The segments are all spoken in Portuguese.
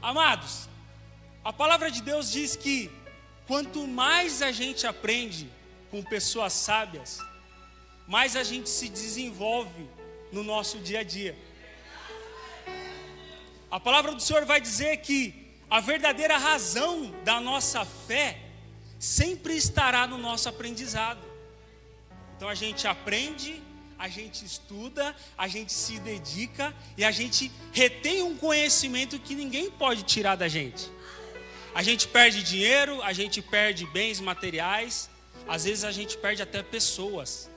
Amados, a palavra de Deus diz que quanto mais a gente aprende com pessoas sábias, mais a gente se desenvolve no nosso dia a dia. A palavra do Senhor vai dizer que a verdadeira razão da nossa fé sempre estará no nosso aprendizado. Então a gente aprende, a gente estuda, a gente se dedica e a gente retém um conhecimento que ninguém pode tirar da gente. A gente perde dinheiro, a gente perde bens materiais, às vezes a gente perde até pessoas.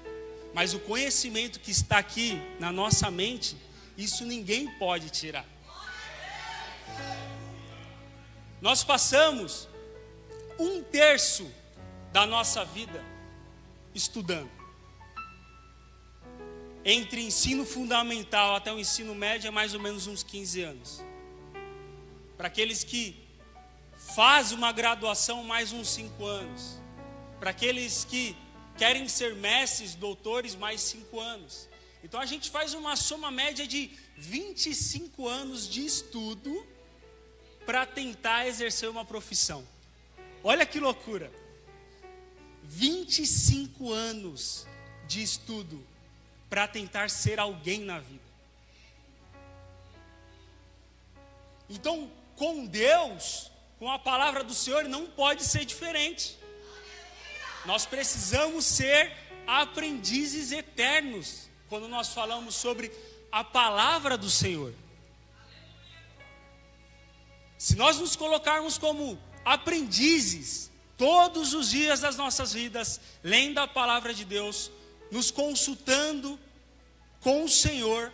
Mas o conhecimento que está aqui na nossa mente, isso ninguém pode tirar. Nós passamos 1/3 da nossa vida estudando. Entre ensino fundamental até o ensino médio é mais ou menos uns 15 anos. Para aqueles que fazem uma graduação, mais uns 5 anos. Para aqueles que querem ser mestres, doutores, mais 5 anos. Então a gente faz uma soma média de 25 anos de estudo para tentar exercer uma profissão. Olha que loucura. 25 anos de estudo para tentar ser alguém na vida. Então, com Deus, com a palavra do Senhor, não pode ser diferente. Nós precisamos ser aprendizes eternos quando nós falamos sobre a palavra do Senhor. Se nós nos colocarmos como aprendizes todos os dias das nossas vidas, lendo a palavra de Deus, nos consultando com o Senhor,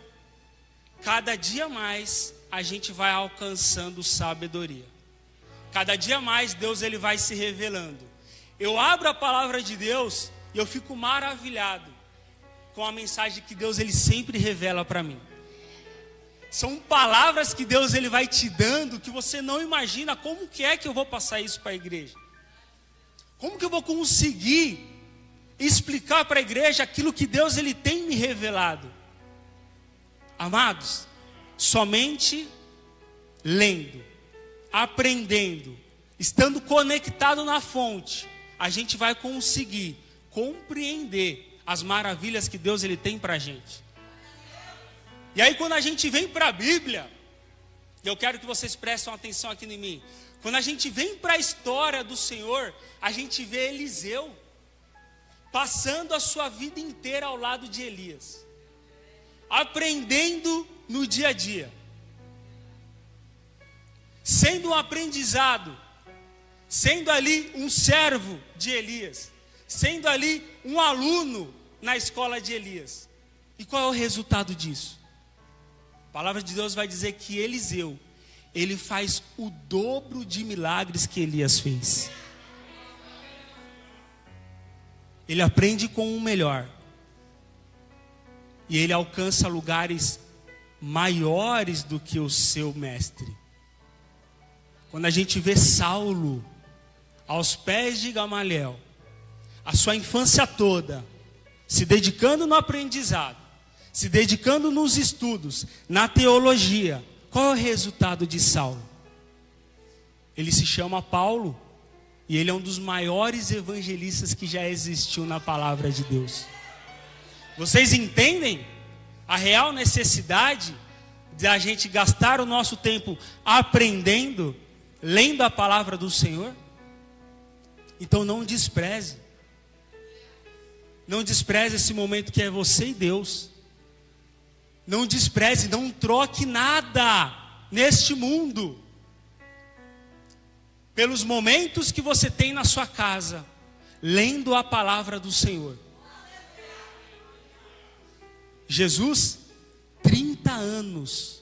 cada dia mais a gente vai alcançando sabedoria. Cada dia mais Deus ele vai se revelando. Eu abro a palavra de Deus e eu fico maravilhado com a mensagem que Deus ele sempre revela para mim. São palavras que Deus ele vai te dando que você não imagina como que é que eu vou passar isso para a igreja. Como que eu vou conseguir explicar para a igreja aquilo que Deus ele tem me revelado? Amados, somente lendo, aprendendo, estando conectado na fonte, a gente vai conseguir compreender as maravilhas que Deus ele tem para a gente. E aí quando a gente vem para a Bíblia, eu quero que vocês prestem atenção aqui em mim. Quando a gente vem para a história do Senhor, a gente vê Eliseu passando a sua vida inteira ao lado de Elias, aprendendo no dia a dia, sendo um aprendizado, sendo ali um servo de Elias, sendo ali um aluno na escola de Elias. E qual é o resultado disso? A palavra de Deus vai dizer que Eliseu, ele faz o dobro de milagres que Elias fez. Ele aprende com o melhor. E ele alcança lugares maiores do que o seu mestre. Quando a gente vê Saulo aos pés de Gamaliel, a sua infância toda, se dedicando no aprendizado, se dedicando nos estudos, na teologia, qual é o resultado de Saulo? Ele se chama Paulo e ele é um dos maiores evangelistas que já existiu na palavra de Deus. Vocês entendem a real necessidade de a gente gastar o nosso tempo aprendendo, lendo a palavra do Senhor? Então não despreze. Não despreze esse momento que é você e Deus. Não despreze, não troque nada neste mundo pelos momentos que você tem na sua casa, lendo a palavra do Senhor. Jesus, 30 anos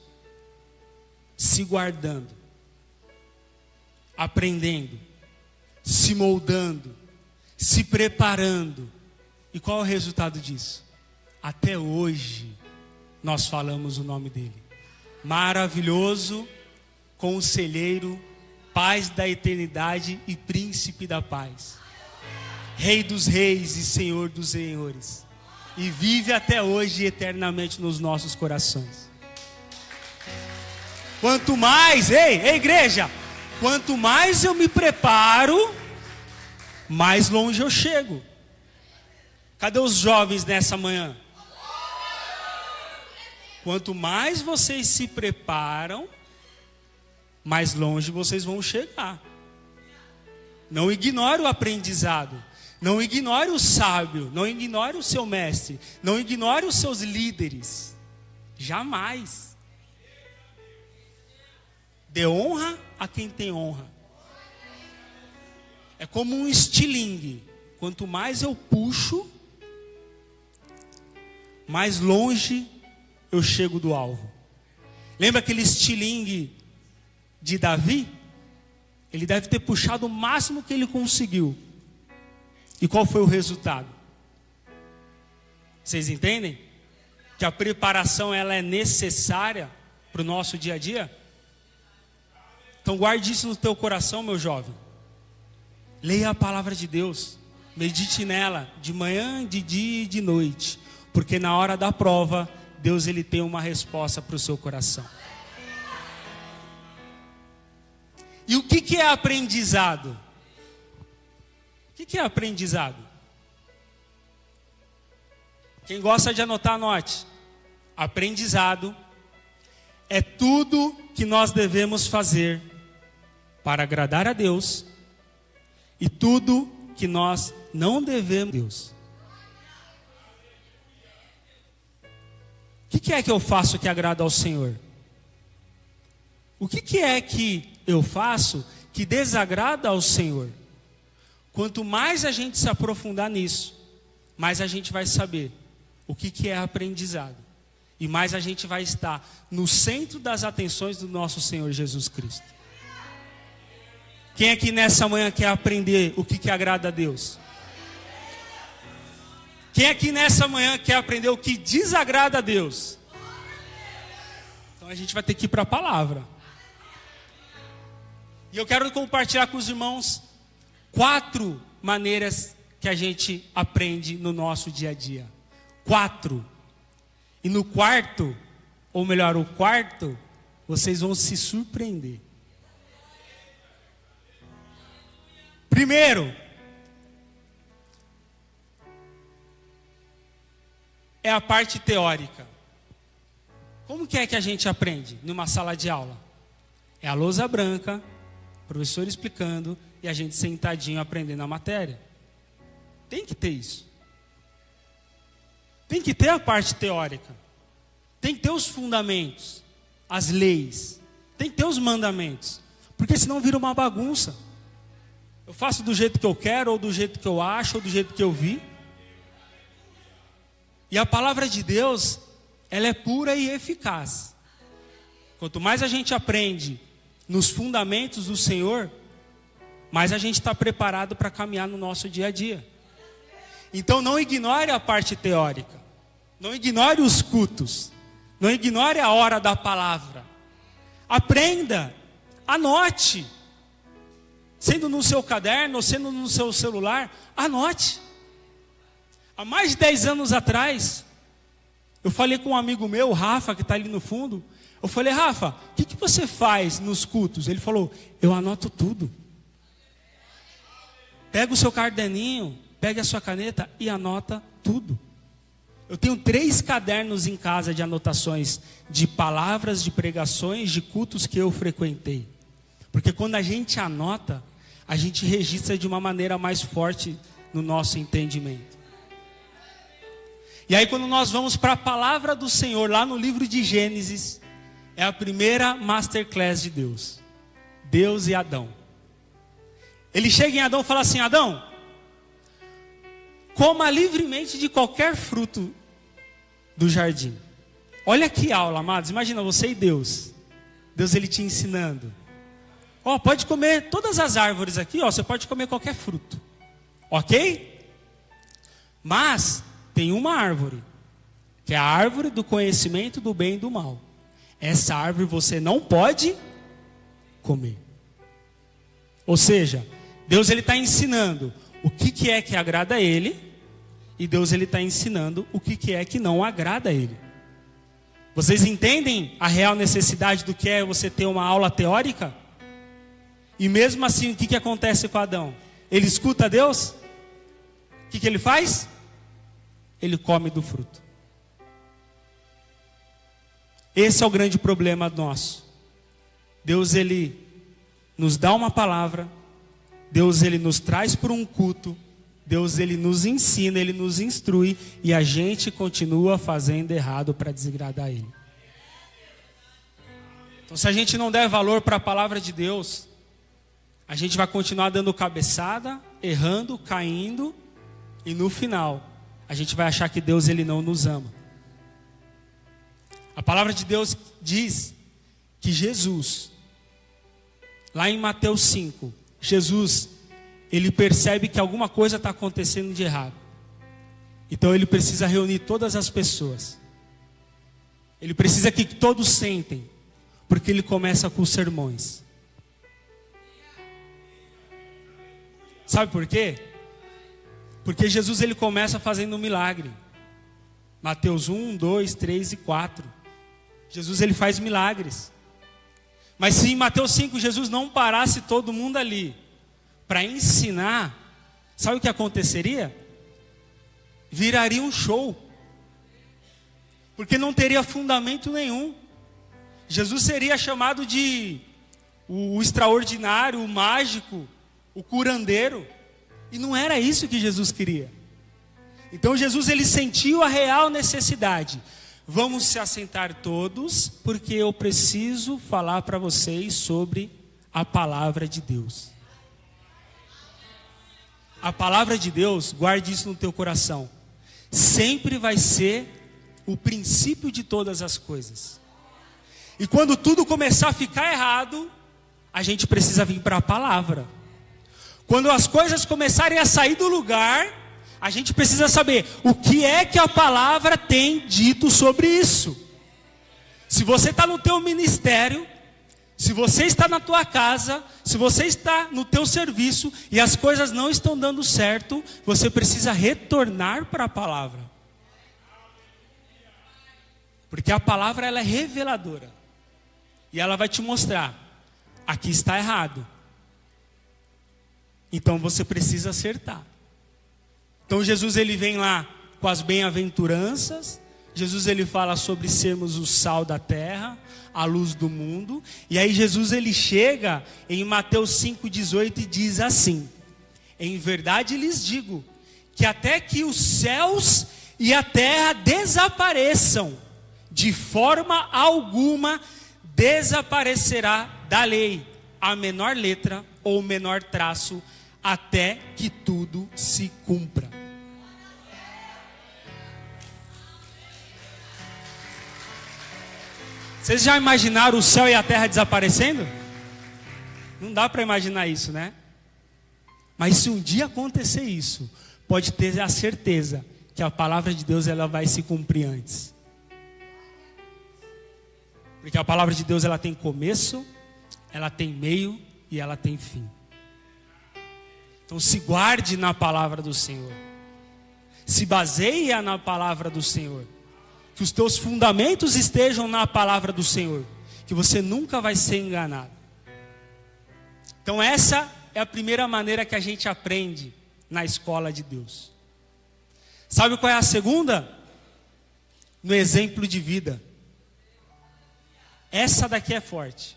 se guardando, aprendendo, se moldando, se preparando. E qual é o resultado disso? Até hoje nós falamos o nome dele. Maravilhoso, conselheiro, paz da eternidade e príncipe da paz. Rei dos reis e Senhor dos senhores. E vive até hoje eternamente nos nossos corações. Quanto mais, ei, igreja, quanto mais eu me preparo, mais longe eu chego. Cadê os jovens nessa manhã? Quanto mais vocês se preparam, mais longe vocês vão chegar. Não ignore o aprendizado. Não ignore o sábio. Não ignore o seu mestre. Não ignore os seus líderes. Jamais. Dê honra a quem tem honra. É como um estilingue. Quanto mais eu puxo, mais longe eu chego do alvo. Lembra aquele estilingue de Davi? Ele deve ter puxado o máximo que ele conseguiu. E qual foi o resultado? Vocês entendem? Que a preparação ela é necessária para o nosso dia a dia? Então guarde isso no teu coração, meu jovem. Leia a palavra de Deus. Medite nela de manhã, de dia e de noite. Porque na hora da prova, Deus ele tem uma resposta para o seu coração. E o que é aprendizado? O que é aprendizado? Quem gosta de anotar, anote. Aprendizado é tudo que nós devemos fazer para agradar a Deus e tudo que nós não devemos a Deus. O que é que eu faço que agrada ao Senhor? O que é que eu faço que desagrada ao Senhor? Quanto mais a gente se aprofundar nisso, mais a gente vai saber o que é aprendizado. E mais a gente vai estar no centro das atenções do nosso Senhor Jesus Cristo. Quem aqui nessa manhã quer aprender o que agrada a Deus? Quem aqui nessa manhã quer aprender o que desagrada a Deus? Então a gente vai ter que ir para a palavra. E eu quero compartilhar com os irmãos 4 maneiras que a gente aprende no nosso dia a dia. 4. E no quarto, ou melhor, o quarto, vocês vão se surpreender. Primeiro, é a parte teórica. Como que é que a gente aprende numa sala de aula? É a lousa branca, o professor explicando e a gente sentadinho aprendendo a matéria. Tem que ter isso. Tem que ter a parte teórica. Tem que ter os fundamentos, as leis. Tem que ter os mandamentos. Porque senão vira uma bagunça. Eu faço do jeito que eu quero, ou do jeito que eu acho, ou do jeito que eu vi. E a palavra de Deus, ela é pura e eficaz. Quanto mais a gente aprende nos fundamentos do Senhor, mais a gente está preparado para caminhar no nosso dia a dia. Então não ignore a parte teórica. Não ignore os cultos. Não ignore a hora da palavra. Aprenda. Anote. Sendo no seu caderno ou sendo no seu celular, anote. Há mais de 10 anos atrás, eu falei com um amigo meu, o Rafa, que está ali no fundo. Eu falei, Rafa, o que você faz nos cultos? Ele falou, eu anoto tudo. Pega o seu caderninho, pega a sua caneta e anota tudo. Eu tenho 3 cadernos em casa de anotações de palavras, de pregações, de cultos que eu frequentei. Porque quando a gente anota, a gente registra de uma maneira mais forte no nosso entendimento. E aí quando nós vamos para a palavra do Senhor, lá no livro de Gênesis, é a primeira masterclass de Deus. Deus e Adão. Ele chega em Adão e fala assim, Adão, coma livremente de qualquer fruto do jardim. Olha que aula, amados. Imagina você e Deus. Deus ele te ensinando. Pode comer todas as árvores aqui, você pode comer qualquer fruto. Ok? Mas tem uma árvore, que é a árvore do conhecimento do bem e do mal. Essa árvore você não pode comer. Ou seja, Deus ele está ensinando o que é que agrada a Ele, e Deus ele está ensinando o que é que não agrada a Ele. Vocês entendem a real necessidade do que é você ter uma aula teórica? E mesmo assim, o que acontece com Adão? Ele escuta Deus? O que ele faz? Ele come do fruto. Esse é o grande problema nosso. Deus, ele nos dá uma palavra. Deus, ele nos traz para um culto. Deus, ele nos ensina, ele nos instrui. E a gente continua fazendo errado para desagradar ele. Então, se a gente não der valor para a palavra de Deus, a gente vai continuar dando cabeçada, errando, caindo. E no final, a gente vai achar que Deus, ele não nos ama. A palavra de Deus diz que Jesus, lá em Mateus 5, Jesus, ele percebe que alguma coisa está acontecendo de errado. Então ele precisa reunir todas as pessoas. Ele precisa que todos sentem, porque ele começa com os sermões. Sabe por quê? Porque Jesus, ele começa fazendo um milagre. Mateus 1, 2, 3 e 4. Jesus, ele faz milagres. Mas se em Mateus 5 Jesus não parasse todo mundo ali para ensinar, sabe o que aconteceria? Viraria um show. Porque não teria fundamento nenhum. Jesus seria chamado de o extraordinário, o mágico, o curandeiro. E não era isso que Jesus queria. Então Jesus, ele sentiu a real necessidade. Vamos se assentar todos, porque eu preciso falar para vocês sobre a palavra de Deus. A palavra de Deus, guarde isso no teu coração, sempre vai ser o princípio de todas as coisas. E quando tudo começar a ficar errado, a gente precisa vir para a palavra. Quando as coisas começarem a sair do lugar, a gente precisa saber o que é que a palavra tem dito sobre isso. Se você está no teu ministério, se você está na tua casa, se você está no teu serviço e as coisas não estão dando certo, você precisa retornar para a palavra. Porque a palavra, ela é reveladora. E ela vai te mostrar, aqui está errado. Então você precisa acertar. Então Jesus, ele vem lá com as bem-aventuranças. Jesus, ele fala sobre sermos o sal da terra, a luz do mundo. E aí Jesus, ele chega em Mateus 5,18 e diz assim: em verdade lhes digo, que até que os céus e a terra desapareçam, de forma alguma desaparecerá da lei a menor letra ou menor traço, até que tudo se cumpra. Vocês já imaginaram o céu e a terra desaparecendo? Não dá para imaginar isso, né? Mas se um dia acontecer isso, pode ter a certeza que a palavra de Deus, ela vai se cumprir antes. Porque a palavra de Deus, ela tem começo, ela tem meio e ela tem fim. Então se guarde na palavra do Senhor. Se baseie na palavra do Senhor. Que os teus fundamentos estejam na palavra do Senhor. Que você nunca vai ser enganado. Então essa é a primeira maneira que a gente aprende na escola de Deus. Sabe qual é a segunda? No exemplo de vida. Essa daqui é forte.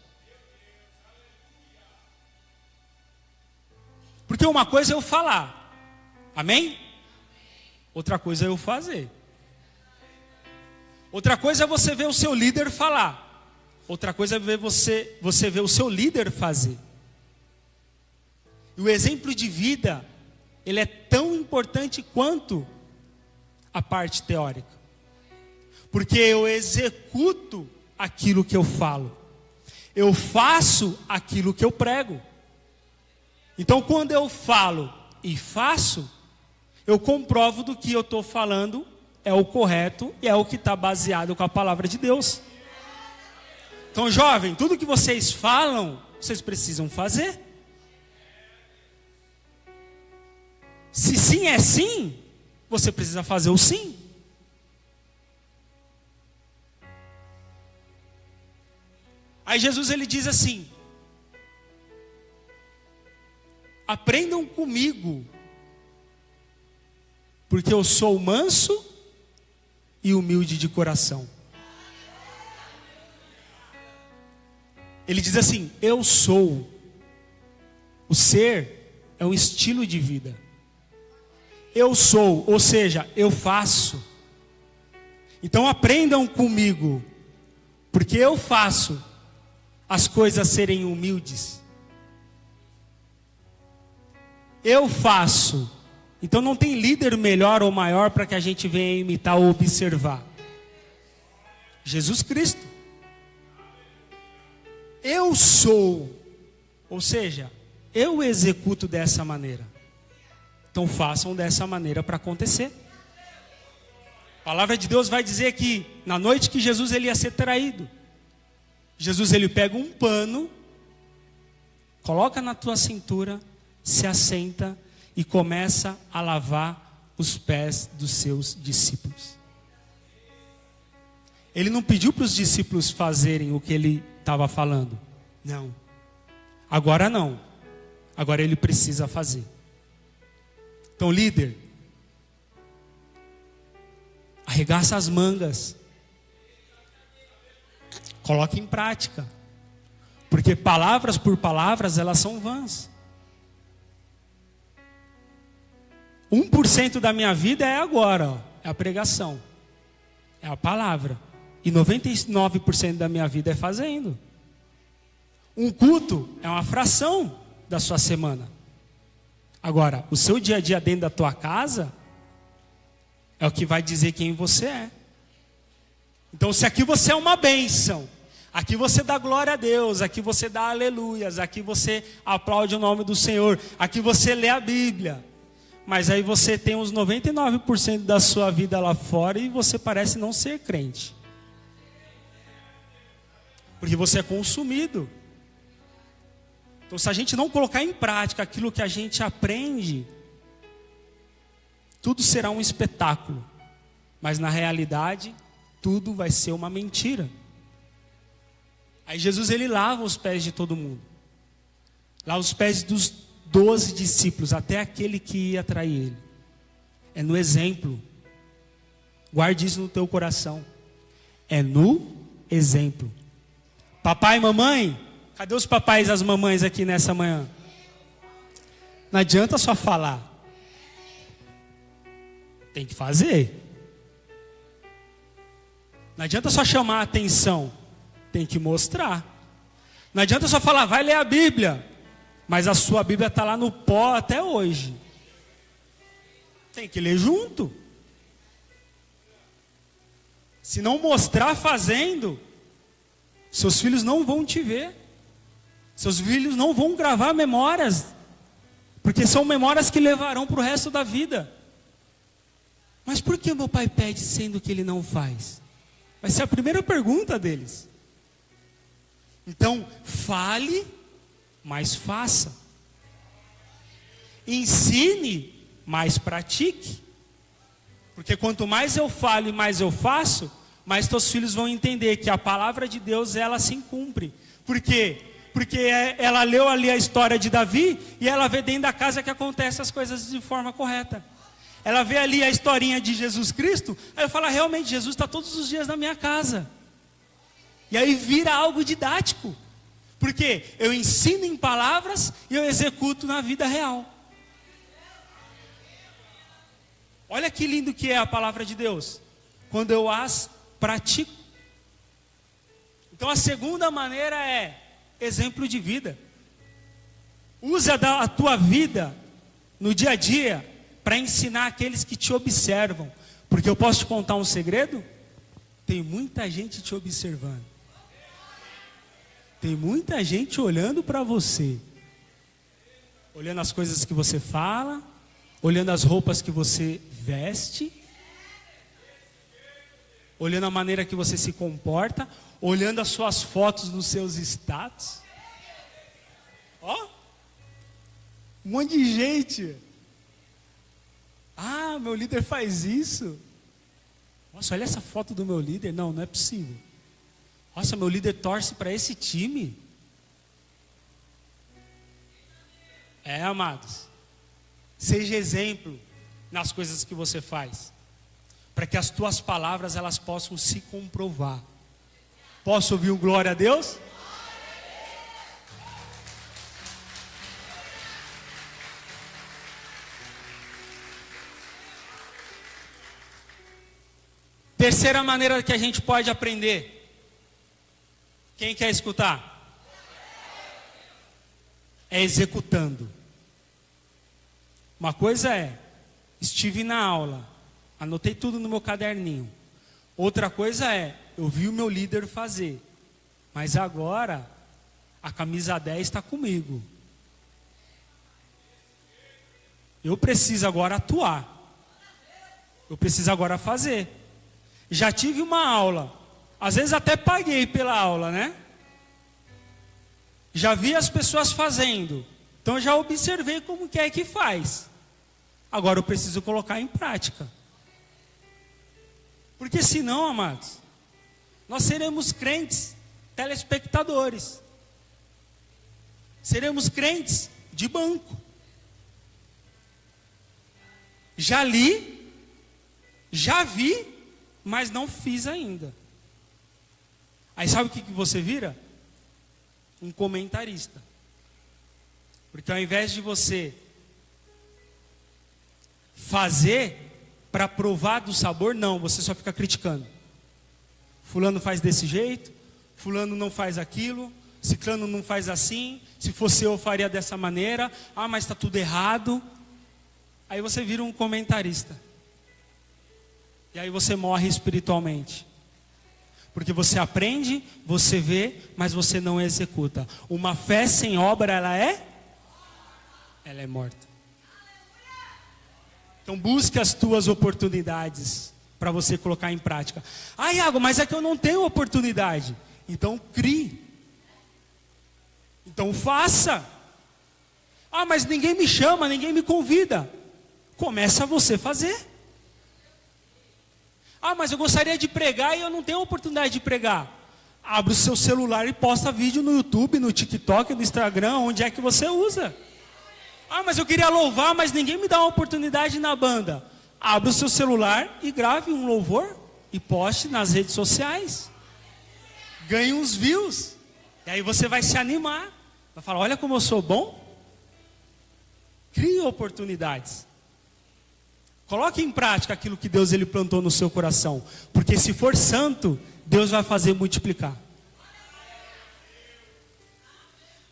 Porque uma coisa é eu falar, amém? Outra coisa é eu fazer. Outra coisa é você ver o seu líder falar. Outra coisa é ver você ver o seu líder fazer. E o exemplo de vida, ele é tão importante quanto a parte teórica. Porque eu executo aquilo que eu falo. Eu faço aquilo que eu prego. Então, quando eu falo e faço, eu comprovo do que eu estou falando é o correto e é o que está baseado com a palavra de Deus. Então, jovem, tudo que vocês falam, vocês precisam fazer. Se sim é sim, você precisa fazer o sim. Aí Jesus ele diz assim: aprendam comigo, porque eu sou manso e humilde de coração. Ele diz assim: eu sou. O ser é um estilo de vida. Eu sou, ou seja, eu faço. Então aprendam comigo, porque eu faço as coisas serem humildes. Eu faço. Então não tem líder melhor ou maior para que a gente venha imitar ou observar. Jesus Cristo. Eu sou. Ou seja, eu executo dessa maneira. Então façam dessa maneira para acontecer. A palavra de Deus vai dizer que na noite que Jesus ele ia ser traído, Jesus ele pega um pano, coloca na tua cintura, se assenta e começa a lavar os pés dos seus discípulos. Ele não pediu para os discípulos fazerem o que ele estava falando. Não. Agora não. Agora ele precisa fazer. Então, líder, arregaça as mangas. Coloque em prática. Porque palavras por palavras, elas são vãs. 1% da minha vida é agora, ó, é a pregação. É a palavra. E 99% da minha vida é fazendo. Um culto é uma fração da sua semana. Agora, o seu dia a dia dentro da tua casa é o que vai dizer quem você é. Então, se aqui você é uma bênção, aqui você dá glória a Deus, aqui você dá aleluias, aqui você aplaude o nome do Senhor, aqui você lê a Bíblia, mas aí você tem uns 99% da sua vida lá fora e você parece não ser crente. Porque você é consumido. Então, se a gente não colocar em prática aquilo que a gente aprende, tudo será um espetáculo. Mas na realidade, tudo vai ser uma mentira. Aí Jesus ele lava os pés de todo mundo. Lava os pés dos 12 discípulos, até aquele que ia trair ele. É no exemplo. Guarde isso no teu coração. É no exemplo. Papai e mamãe, cadê os papais e as mamães aqui nessa manhã? Não adianta só falar. Tem que fazer. Não adianta só chamar a atenção. Tem que mostrar. Não adianta só falar, vai ler a Bíblia. Mas a sua Bíblia está lá no pó até hoje. Tem que ler junto. Se não mostrar fazendo, seus filhos não vão te ver. Seus filhos não vão gravar memórias. Porque são memórias que levarão para o resto da vida. Mas por que meu pai pede sendo que ele não faz? Vai ser a primeira pergunta deles. Então, fale, mas faça. Ensine, mas pratique. Porque quanto mais eu falo e mais eu faço, mais teus filhos vão entender que a palavra de Deus, ela se cumpre. Por quê? Porque ela leu ali a história de Davi e ela vê dentro da casa que acontecem as coisas de forma correta. Ela vê ali a historinha de Jesus Cristo, aí eu falo, realmente, Jesus está todos os dias na minha casa. E aí vira algo didático. Porque eu ensino em palavras e eu executo na vida real. Olha que lindo que é a palavra de Deus. Quando eu as pratico. Então a segunda maneira é exemplo de vida. Usa a tua vida no dia a dia para ensinar aqueles que te observam. Porque eu posso te contar um segredo? Tem muita gente te observando. Tem muita gente olhando para você. Olhando as coisas que você fala, olhando as roupas que você veste, olhando a maneira que você se comporta, olhando as suas fotos nos seus status. Ó, um monte de gente. Ah, meu líder faz isso. Nossa, olha essa foto do meu líder. Não, não é possível. Nossa, meu líder torce para esse time. Amados, seja exemplo nas coisas que você faz, para que as tuas palavras elas possam se comprovar. Posso ouvir um glória a Deus? Terceira maneira que a gente pode aprender. Quem quer escutar? É executando. Uma coisa é, estive na aula, anotei tudo no meu caderninho. Outra coisa é, eu vi o meu líder fazer, mas agora a camisa 10 está comigo. Eu preciso agora atuar. Eu preciso agora fazer. Já tive uma aula, às vezes até paguei pela aula, né? Já vi as pessoas fazendo, então já observei como que é que faz. Agora eu preciso colocar em prática. Porque senão, amados, nós seremos crentes telespectadores. Seremos crentes de banco. Já li, já vi, mas não fiz ainda. Aí sabe o que você vira? Um comentarista. Porque ao invés de você fazer para provar do sabor, não, você só fica criticando. Fulano faz desse jeito, fulano não faz aquilo, ciclano não faz assim, se fosse eu faria dessa maneira, mas está tudo errado. Aí você vira um comentarista. E aí você morre espiritualmente. Porque você aprende, você vê, mas você não executa. Uma fé sem obra, ela é morta. Então busque as tuas oportunidades para você colocar em prática. Iago, mas é que eu não tenho oportunidade. Então crie. Então faça. Mas ninguém me chama, ninguém me convida. Começa você a fazer. Mas eu gostaria de pregar e eu não tenho oportunidade de pregar. Abre o seu celular e posta vídeo no YouTube, no TikTok, no Instagram, onde é que você usa. Mas eu queria louvar, mas ninguém me dá uma oportunidade na banda. Abre o seu celular e grave um louvor e poste nas redes sociais. Ganhe uns views. E aí você vai se animar. Vai falar, olha como eu sou bom. Crie oportunidades. Coloque em prática aquilo que Deus ele plantou no seu coração. Porque se for santo, Deus vai fazer multiplicar.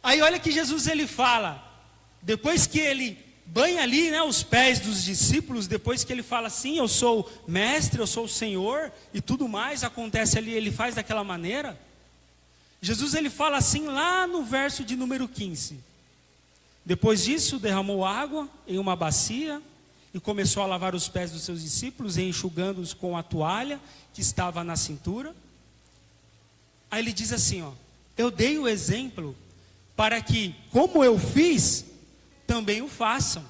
Aí olha que Jesus ele fala. Depois que ele banha ali, né, os pés dos discípulos, depois que ele fala assim, eu sou mestre, eu sou o Senhor, e tudo mais acontece ali, ele faz daquela maneira. Jesus ele fala assim lá no verso de número 15. Depois disso derramou água em uma bacia e começou a lavar os pés dos seus discípulos, enxugando-os com a toalha que estava na cintura. Aí ele diz assim, eu dei o exemplo para que, como eu fiz, também o façam.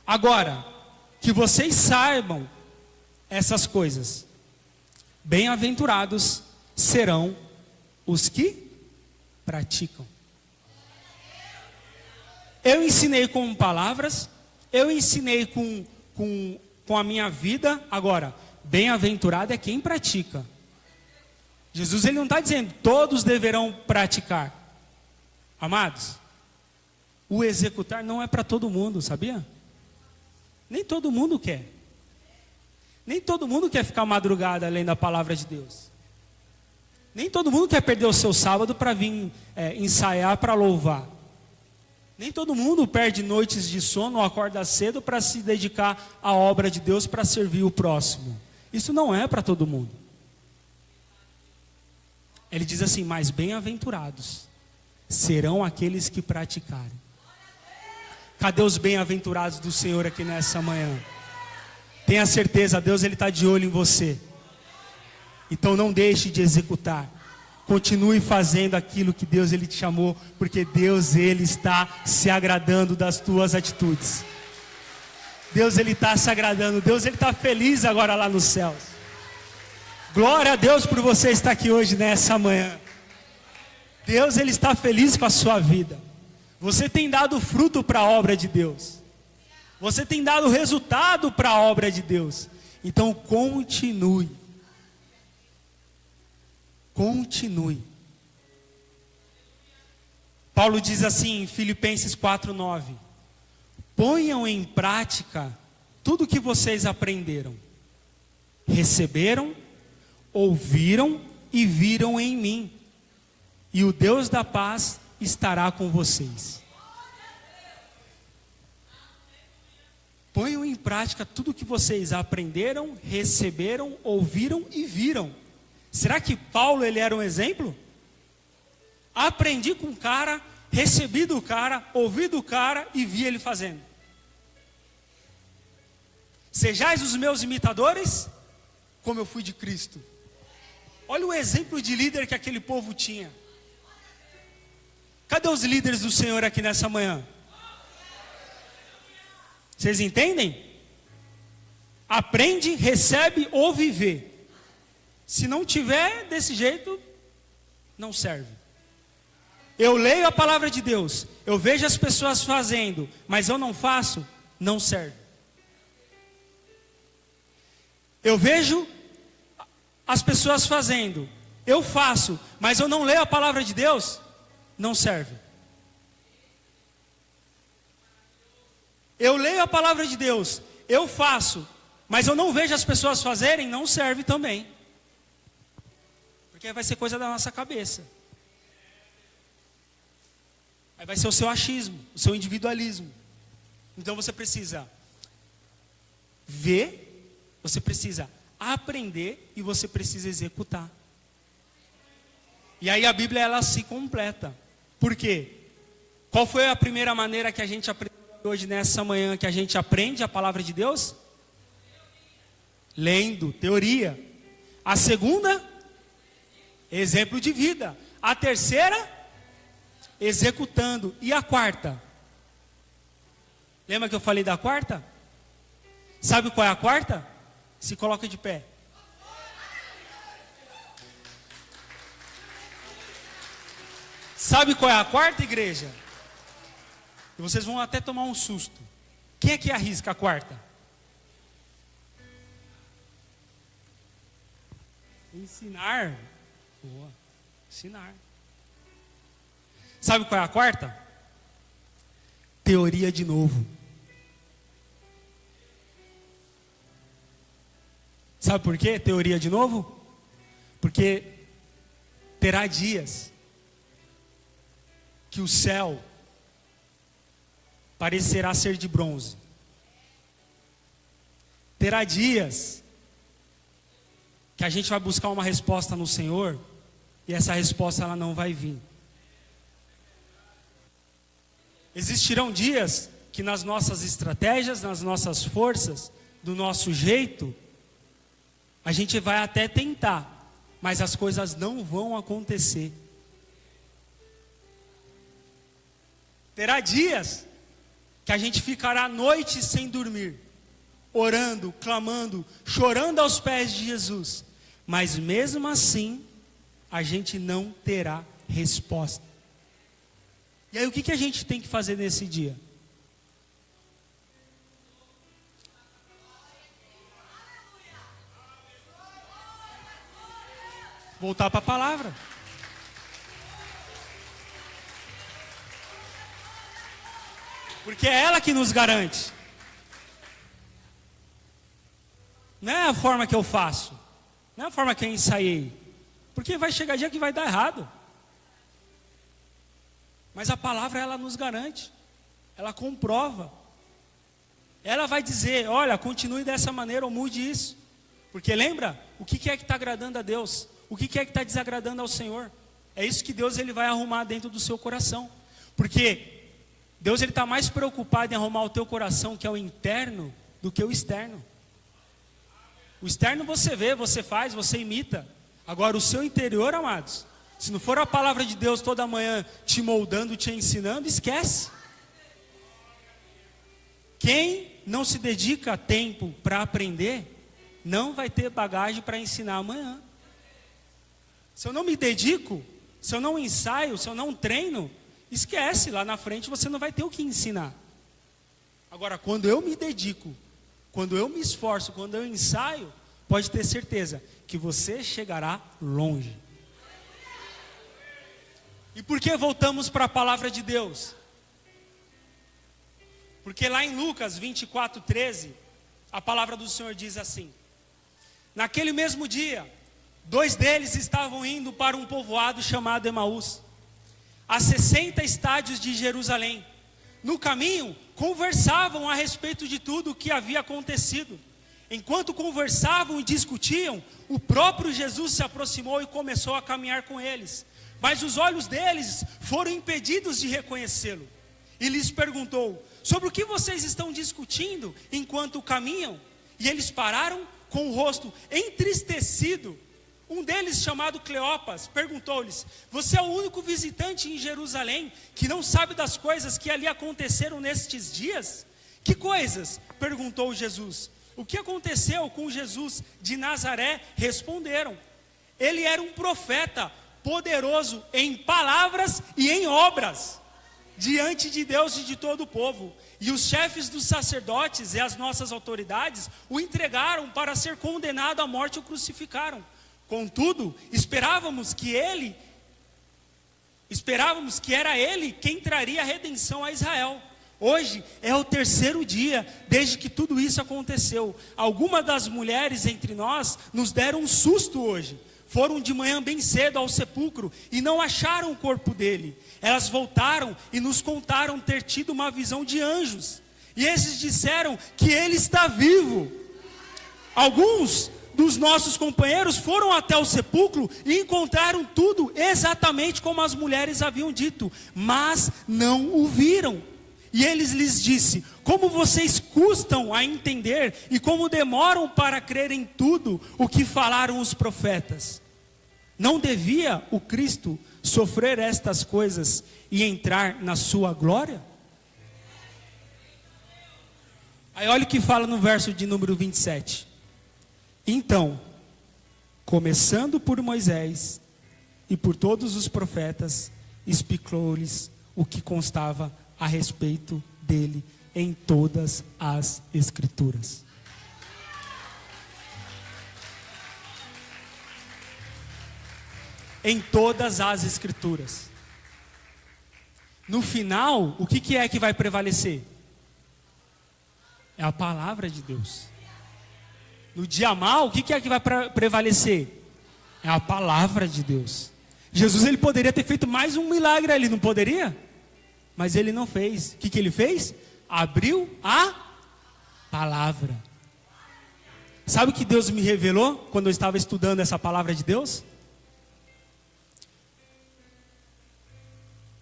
Agora, que vocês saibam essas coisas. Bem-aventurados serão os que praticam. Eu ensinei com palavras, eu ensinei com a minha vida. Agora, bem-aventurado é quem pratica. Jesus ele não está dizendo todos deverão praticar. Amados, o executar não é para todo mundo, sabia? Nem todo mundo quer. Nem todo mundo quer ficar madrugada além da palavra de Deus. Nem todo mundo quer perder o seu sábado para vir ensaiar, para louvar. Nem todo mundo perde noites de sono ou acorda cedo para se dedicar à obra de Deus, para servir o próximo. Isso não é para todo mundo. Ele diz assim, mas bem-aventurados serão aqueles que praticarem. Cadê os bem-aventurados do Senhor aqui nessa manhã? Tenha certeza, Deus ele está de olho em você. Então não deixe de executar. Continue fazendo aquilo que Deus ele te chamou, porque Deus ele está se agradando das tuas atitudes. Deus ele está se agradando, Deus ele está feliz agora lá nos céus. Glória a Deus por você estar aqui hoje, nessa manhã. Deus, Ele está feliz com a sua vida. Você tem dado fruto para a obra de Deus. Você tem dado resultado para a obra de Deus. Então continue. Continue. Paulo diz assim em Filipenses 4:9: ponham em prática tudo o que vocês aprenderam, receberam, ouviram e viram em mim, e o Deus da paz estará com vocês. Ponham em prática tudo o que vocês aprenderam, receberam, ouviram e viram. Será que Paulo ele era um exemplo? Aprendi com o cara, recebi do cara, ouvi do cara e vi ele fazendo. Sejais os meus imitadores, como eu fui de Cristo. Olha o exemplo de líder que aquele povo tinha. Cadê os líderes do Senhor aqui nessa manhã? Vocês entendem? Aprende, recebe, ouve e vê. Se não tiver desse jeito, não serve. Eu leio a palavra de Deus, eu vejo as pessoas fazendo, mas eu não faço, não serve. Eu vejo as pessoas fazendo, eu faço, mas eu não leio a palavra de Deus, não serve. Eu leio a palavra de Deus, eu faço, mas eu não vejo as pessoas fazerem, não serve também. Porque vai ser coisa da nossa cabeça. Aí vai ser o seu achismo, o seu individualismo. Então você precisa ver, você precisa aprender e você precisa executar. E aí a Bíblia ela se completa. Por quê? Qual foi a primeira maneira que a gente aprendeu hoje nessa manhã que a gente aprende a palavra de Deus? Lendo, teoria. A segunda, exemplo de vida. A terceira, executando. E a quarta? Lembra que eu falei da quarta? Sabe qual é a quarta? Se coloca de pé. Sabe qual é a quarta, igreja? E vocês vão até tomar um susto. Quem é que arrisca a quarta? Ensinar. Boa. Ensinar. Sabe qual é a quarta? Teoria de novo. Sabe por quê? Teoria de novo? Porque terá dias que o céu parecerá ser de bronze. Terá dias que a gente vai buscar uma resposta no Senhor e essa resposta ela não vai vir. Existirão dias que nas nossas estratégias, nas nossas forças, do nosso jeito, a gente vai até tentar, mas as coisas não vão acontecer. Terá dias que a gente ficará noites sem dormir, orando, clamando, chorando aos pés de Jesus, mas mesmo assim, a gente não terá resposta. E aí o que a gente tem que fazer nesse dia? Voltar para a palavra. Porque é ela que nos garante. Não é a forma que eu faço. Não é a forma que eu ensaiei. Porque vai chegar dia que vai dar errado. Mas a palavra ela nos garante. Ela comprova. Ela vai dizer, olha, continue dessa maneira ou mude isso. Porque lembra, o que é que está agradando a Deus? O que é que está desagradando ao Senhor? É isso que Deus ele vai arrumar dentro do seu coração. Porque Deus ele está mais preocupado em arrumar o teu coração, que é o interno, do que o externo. O externo você vê, você faz, você imita. Agora o seu interior, amados, se não for a palavra de Deus toda manhã te moldando, te ensinando, esquece. Quem não se dedica a tempo para aprender, não vai ter bagagem para ensinar amanhã. Se eu não me dedico, se eu não ensaio, se eu não treino, esquece, lá na frente você não vai ter o que ensinar. Agora, quando eu me dedico, quando eu me esforço, quando eu ensaio, pode ter certeza que você chegará longe. E por que voltamos para a palavra de Deus? Porque lá em Lucas 24:13, a palavra do Senhor diz assim: naquele mesmo dia, 2 deles estavam indo para um povoado chamado Emaús, a 60 estádios de Jerusalém. No caminho, conversavam a respeito de tudo o que havia acontecido. Enquanto conversavam e discutiam, o próprio Jesus se aproximou e começou a caminhar com eles. Mas os olhos deles foram impedidos de reconhecê-lo. E lhes perguntou: sobre o que vocês estão discutindo enquanto caminham? E eles pararam com o rosto entristecido. Um deles, chamado Cleopas, perguntou-lhes: você é o único visitante em Jerusalém que não sabe das coisas que ali aconteceram nestes dias? Que coisas? Perguntou Jesus. O que aconteceu com Jesus de Nazaré? Responderam: ele era um profeta, poderoso em palavras e em obras, diante de Deus e de todo o povo. E os chefes dos sacerdotes e as nossas autoridades o entregaram para ser condenado à morte e o crucificaram. Contudo, esperávamos que era ele quem traria a redenção a Israel. Hoje é o 3º dia desde que tudo isso aconteceu. Algumas das mulheres entre nós nos deram um susto hoje. Foram de manhã bem cedo ao sepulcro e não acharam o corpo dele. Elas voltaram e nos contaram ter tido uma visão de anjos. E esses disseram que ele está vivo. Alguns dos nossos companheiros foram até o sepulcro e encontraram tudo exatamente como as mulheres haviam dito, mas não o viram. E eles lhes disse: como vocês custam a entender e como demoram para crer em tudo o que falaram os profetas? Não devia o Cristo sofrer estas coisas e entrar na sua glória? Aí olha o que fala no verso de número 27. Então, começando por Moisés e por todos os profetas, explicou-lhes o que constava a respeito dele em todas as Escrituras. Em todas as Escrituras. No final, o que é que vai prevalecer? É a palavra de Deus. No dia mal, o que é que vai prevalecer? É a palavra de Deus. Jesus, ele poderia ter feito mais um milagre ali, não poderia? Mas ele não fez. O que ele fez? Abriu a palavra. Sabe o que Deus me revelou quando eu estava estudando essa palavra de Deus?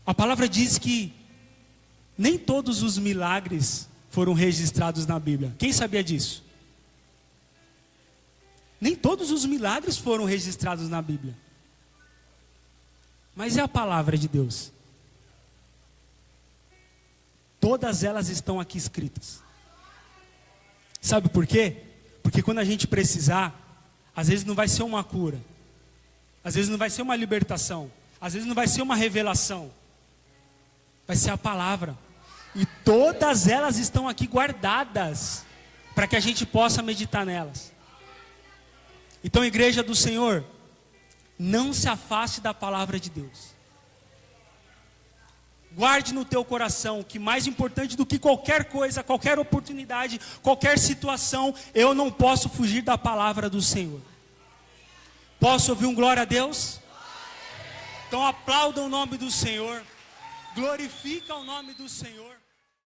A palavra diz que nem todos os milagres foram registrados na Bíblia. Quem sabia disso? Nem todos os milagres foram registrados na Bíblia. Mas é a palavra de Deus. Todas elas estão aqui escritas. Sabe por quê? Porque quando a gente precisar, às vezes não vai ser uma cura, às vezes não vai ser uma libertação, às vezes não vai ser uma revelação, vai ser a palavra. E todas elas estão aqui guardadas para que a gente possa meditar nelas. Então, igreja do Senhor, não se afaste da palavra de Deus. Guarde no teu coração que mais importante do que qualquer coisa, qualquer oportunidade, qualquer situação, eu não posso fugir da palavra do Senhor. Posso ouvir um glória a Deus? Então aplauda o nome do Senhor, glorifica o nome do Senhor.